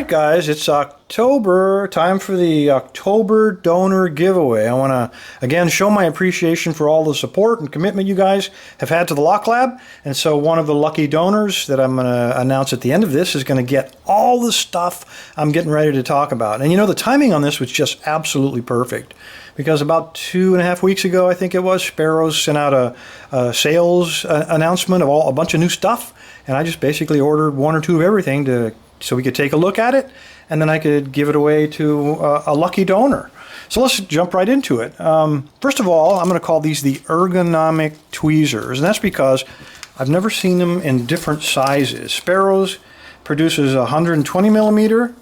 guys, it's October, time for the October donor giveaway. I want to again show my appreciation for all the support and commitment you guys have had to the Lock Lab. And so one of the lucky donors that I'm going to announce at the end of this is going to get all the stuff I'm getting ready to talk about. And you know, the timing on this was just absolutely perfect, because about 2.5 weeks ago, I think it was, Sparrows sent out a sales announcement of a bunch of new stuff. And I just basically ordered 1 or 2 of everything so we could take a look at it, and then I could give it away to a lucky donor. So let's jump right into it. First of all, I'm going to call these the Ergonomic tweezers, and that's because I've never seen them in different sizes. Sparrows produces a 120 millimeter,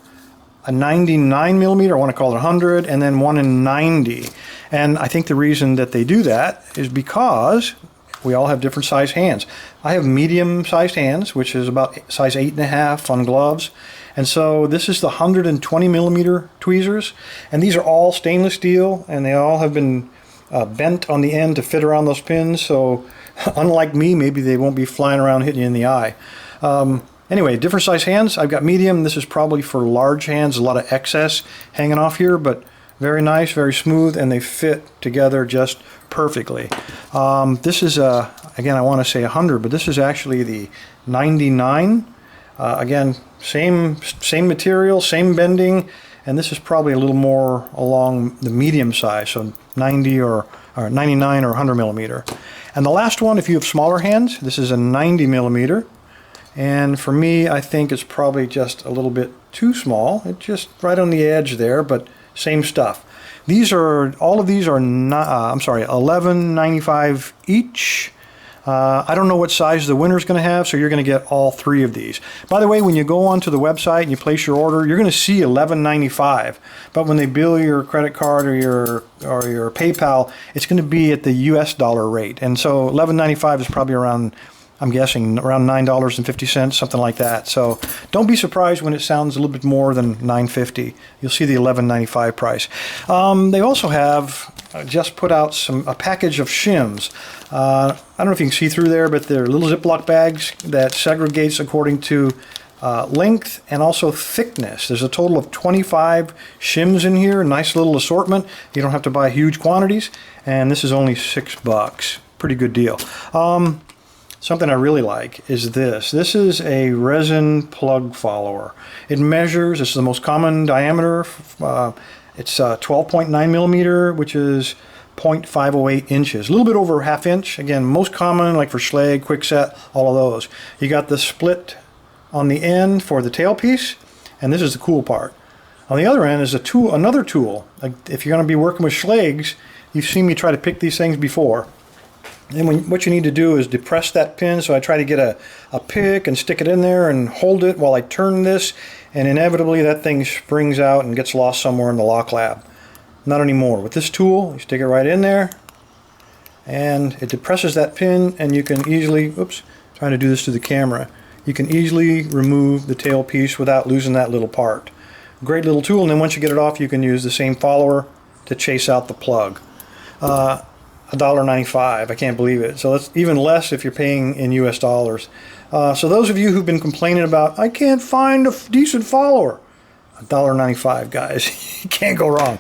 a 99 millimeter, I want to call it 100, and then one in 90. And I think the reason that they do that is because we all have different size hands. I have medium-sized hands, which is about size 8.5 on gloves. And so this is the 120 millimeter tweezers. And these are all stainless steel, and they all have been bent on the end to fit around those pins. So unlike me, maybe they won't be flying around hitting you in the eye. Anyway, different size hands. I've got medium. This is probably for large hands. A lot of excess hanging off here, but very nice, very smooth, and they fit together just perfectly. This is, again, I want to say 100, but this is actually the 99. Again, same material, same bending, and this is probably a little more along the medium size, so 90 or 99 or 100 millimeter. And the last one, if you have smaller hands, this is a 90 millimeter. And for me, I think it's probably just a little bit too small. It's just right on the edge there, but same stuff. All of these are $11.95 each. I don't know what size the winner's going to have, so you're going to get all 3 of these. By the way, when you go onto the website and you place your order, you're going to see $11.95. But when they bill your credit card or your PayPal, it's going to be at the US dollar rate. And so $11.95 is probably around, I'm guessing, around $9.50, something like that. So don't be surprised when it sounds a little bit more than $9.50. You'll see the $11.95 price. They also have just put out a package of shims. I don't know if you can see through there, but they're little Ziploc bags that segregates according to length and also thickness. There's a total of 25 shims in here. Nice little assortment. You don't have to buy huge quantities. And this is only $6. Pretty good deal. Something I really like is this. This is a resin plug follower. It measures, it's the most common diameter. It's 12.9 millimeter, which is 0.508 inches. A little bit over ½ inch. Again, most common, like for Schlage, Quickset, all of those. You got the split on the end for the tailpiece, and this is the cool part. On the other end is another tool. Like if you're going to be working with Schlages, you've seen me try to pick these things before. And what you need to do is depress that pin. So I try to get a pick and stick it in there and hold it while I turn this, and inevitably that thing springs out and gets lost somewhere in the Lock Lab. Not anymore. With this tool, you stick it right in there and it depresses that pin, and you can easily, oops, trying to do this to the camera, you can easily remove the tail piece without losing that little part. Great little tool, and then once you get it off, you can use the same follower to chase out the plug. $1.95, I can't believe it. So that's even less if you're paying in US dollars. So those of you who've been complaining about, I can't find a decent follower, $1.95, guys. You can't go wrong.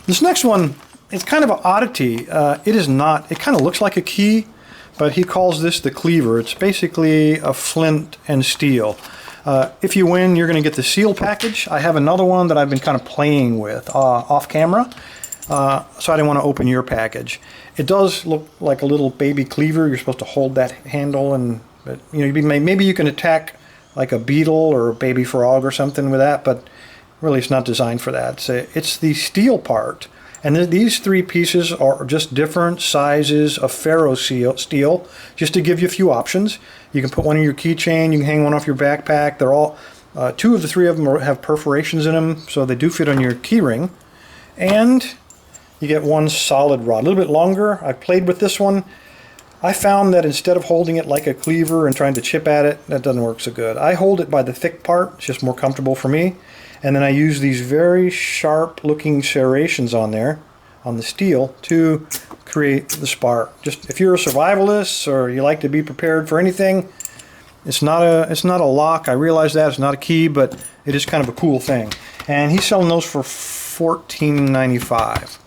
This next one, it's kind of an oddity. It is not, it kind of looks like a key, but he calls this the Cleaver. It's basically a flint and steel. If you win, you're going to get the seal package. I have another one that I've been kind of playing with off camera. So I didn't want to open your package. It does look like a little baby cleaver. You're supposed to hold that handle, and you know, maybe you can attack like a beetle or a baby frog or something with that, but really it's not designed for that. It's the steel part, and these 3 pieces are just different sizes of ferro steel, just to give you a few options. You can put one in your keychain, you can hang one off your backpack. They're all 2 of the 3 of them have perforations in them, so they do fit on your key ring. And you get one solid rod, a little bit longer. I played with this one. I found that instead of holding it like a cleaver and trying to chip at it, that doesn't work so good. I hold it by the thick part. It's just more comfortable for me. And then I use these very sharp looking serrations on there, on the steel, to create the spark. Just if you're a survivalist or you like to be prepared for anything, it's not a lock. I realize that it's not a key, but it is kind of a cool thing. And he's selling those for $14.95.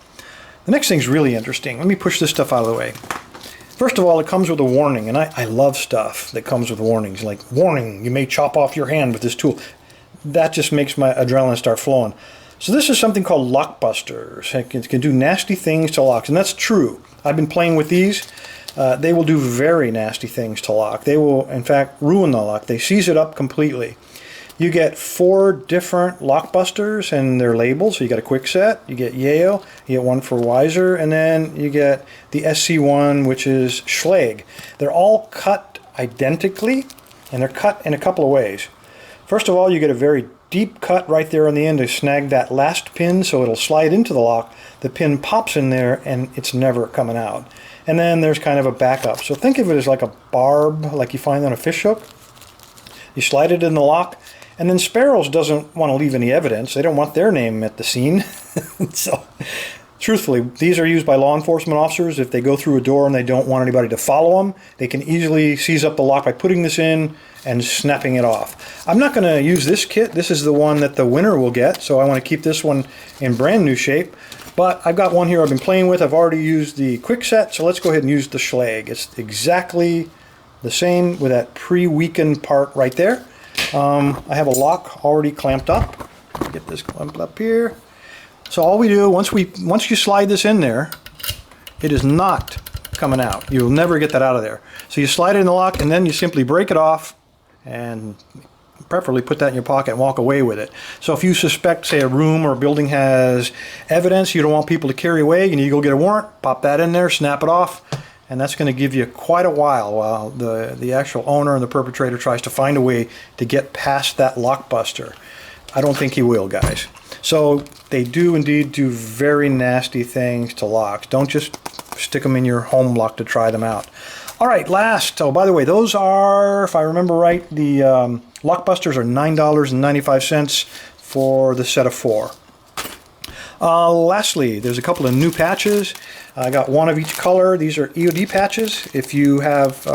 The next thing's really interesting. Let me push this stuff out of the way. First of all, it comes with a warning, and I love stuff that comes with warnings. Like, warning, you may chop off your hand with this tool. That just makes my adrenaline start flowing. So this is something called Lockbusters. It can do nasty things to locks, and that's true. I've been playing with these. They will do very nasty things to lock. They will, in fact, ruin the lock. They seize it up completely. You get 4 different Lockbusters and their labels. So you got a quick set, you get Yale, you get one for Weiser, and then you get the SC1, which is Schlage. They're all cut identically, and they're cut in a couple of ways. First of all, you get a very deep cut right there on the end to snag that last pin so it'll slide into the lock. The pin pops in there and it's never coming out. And then there's kind of a backup. So think of it as like a barb like you find on a fish hook. You slide it in the lock, and then Sparrows doesn't want to leave any evidence. They don't want their name at the scene. So truthfully, these are used by law enforcement officers. If they go through a door and they don't want anybody to follow them, they can easily seize up the lock by putting this in and snapping it off. I'm not going to use this kit. This is the one that the winner will get, so I want to keep this one in brand new shape. But I've got one here I've been playing with. I've already used the quick set, so let's go ahead and use the Schlage. It's exactly the same with that pre-weakened part right there. I have a lock already clamped up. Get this clamped up here. So all we do, once you slide this in there, it is not coming out. You'll never get that out of there. So you slide it in the lock, and then you simply break it off, and preferably put that in your pocket and walk away with it. So if you suspect, say, a room or a building has evidence you don't want people to carry away, and you go get a warrant, pop that in there, snap it off, and that's going to give you quite a while the actual owner and the perpetrator tries to find a way to get past that lockbuster. I don't think he will, guys. So they do indeed do very nasty things to locks. Don't just stick them in your home lock to try them out. All right, last. Oh, by the way, those are, if I remember right, the Lockbusters are $9.95 for the set of 4. Lastly, there's a couple of new patches. I got one of each color. These are EOD patches. If you have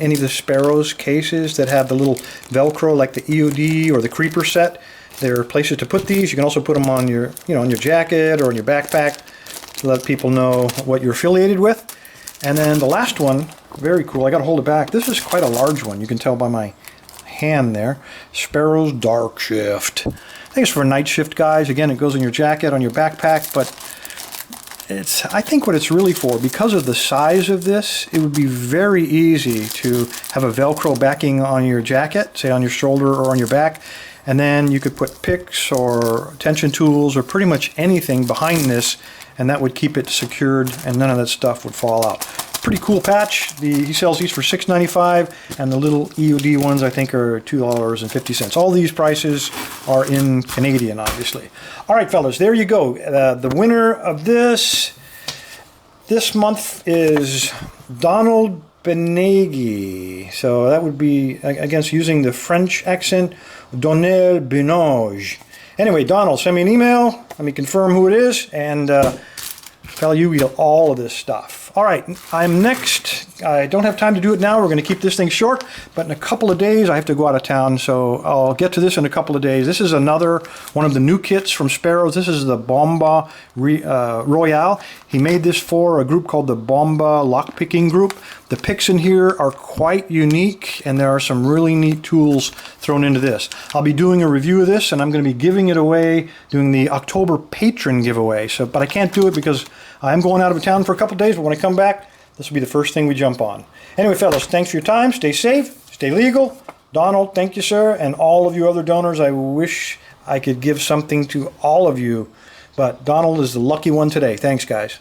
any of the Sparrows cases that have the little Velcro like the EOD or the Creeper set, there are places to put these. You can also put them on your, on your jacket or on your backpack to let people know what you're affiliated with. And then the last one, very cool. I got to hold it back. This is quite a large one. You can tell by my hand there. Sparrow's Dark Shift. I think it's for night shift guys. Again, it goes in your jacket, on your backpack, but I think what it's really for, because of the size of this, it would be very easy to have a Velcro backing on your jacket, say on your shoulder or on your back, and then you could put picks or tension tools or pretty much anything behind this, and that would keep it secured and none of that stuff would fall out. Pretty cool patch. He sells these for $6.95, and the little EOD ones I think are $2.50. All these prices are in Canadian, obviously. All right, fellas, there you go. The winner of this month is Donald Benegi. So that would be, against using the French accent, Donel Benage. Anyway, Donald, send me an email. Let me confirm who it is, and tell you get all of this stuff. All right, I'm next. I don't have time to do it now. We're going to keep this thing short, but in a couple of days I have to go out of town, so I'll get to this in a couple of days. This is another one of the new kits from Sparrows. This is the Bomba Royale. He made this for a group called the Bomba Lockpicking Group. The picks in here are quite unique, and there are some really neat tools thrown into this. I'll be doing a review of this, and I'm going to be giving it away, doing the October patron giveaway. But I can't do it because I'm going out of town for a couple of days, but when I come back, this will be the first thing we jump on. Anyway, fellas, thanks for your time. Stay safe. Stay legal. Donald, thank you, sir. And all of you other donors, I wish I could give something to all of you. But Donald is the lucky one today. Thanks, guys.